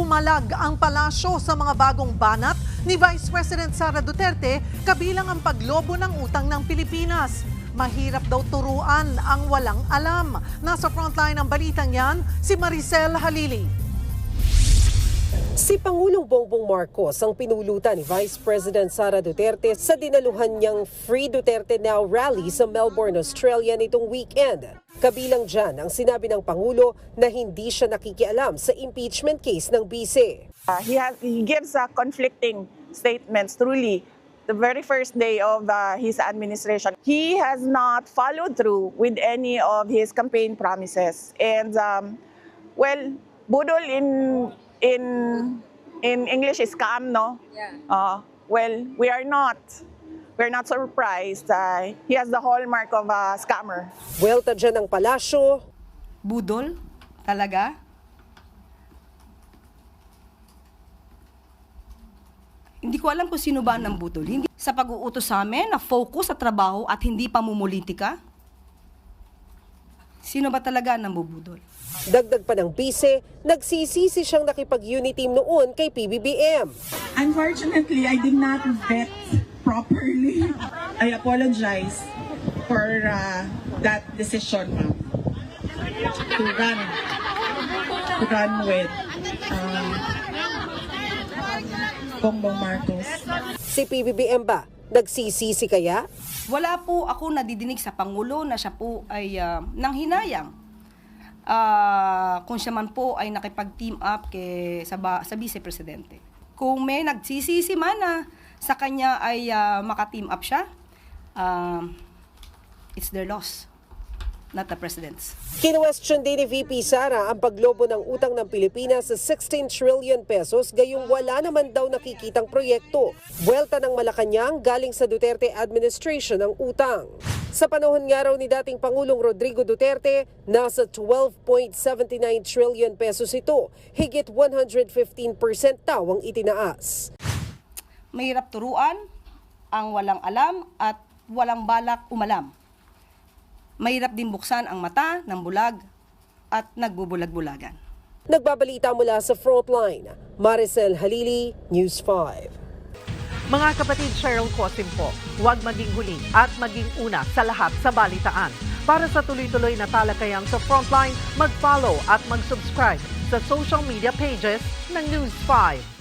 Pumalag ang palasyo sa mga bagong banat ni Vice President Sara Duterte kabilang ang paglobo ng utang ng Pilipinas. Mahirap daw turuan ang walang alam. Nasa frontline ng balitang yan, si Maricel Halili. Si Pangulong Bongbong Marcos ang pinulutan ni Vice President Sara Duterte sa dinaluhan niyang Free Duterte Now rally sa Melbourne, Australia nitong weekend. Kabilang dyan ang sinabi ng Pangulo na hindi siya nakikialam sa impeachment case ng bise. He gives conflicting statements truly. The very first day of his administration, he has not followed through with any of his campaign promises. And budol in English is scam, no? Yeah. We're not surprised. He has the hallmark of a scammer. Buwelta dyan ng palasyo. Budol? Talaga? Hindi ko alam kung sino ba ng budol. Hindi sa pag-uutos sa amin na focus sa trabaho at hindi pamumulitika? Sino ba talaga ng bubudol? Dagdag pa ng bise, nagsisisi siyang nakipag-uniteam noon kay PBBM. Unfortunately, I did not vet properly. I apologize for that decision, ma'am. To run with Bongbong Marcos. Si PBBM ba, nagsisisi kaya? Wala po ako nadidinig sa Pangulo na siya po ay nanghinayang. Kung siya man po ay nakipag-team up sa Vice Presidente. Kung may nagsisisi man na sa kanya ay maka-team up siya, it's their loss, not the President's. Kinwestiyon din ni VP Sara ang paglobo ng utang ng Pilipinas sa 16 trillion pesos gayong wala naman daw nakikitang proyekto. Buwelta ng Malacanang galing sa Duterte administration ang utang. Sa panahon nga raw ni dating Pangulong Rodrigo Duterte, nasa 12.79 trillion pesos ito. Higit 115% daw ang itinaas. Mahirap turuan ang walang alam at walang balak umalam. Mahirap din buksan ang mata ng bulag at nagbubulag-bulagan. Nagbabalita mula sa Frontline, Maricel Halili, News 5. Mga kapatid, Cheryl Cosim po, huwag maging huli at maging una sa lahat sa balitaan. Para sa tuloy-tuloy na talakayan sa Frontline, mag-follow at mag-subscribe sa social media pages ng News 5.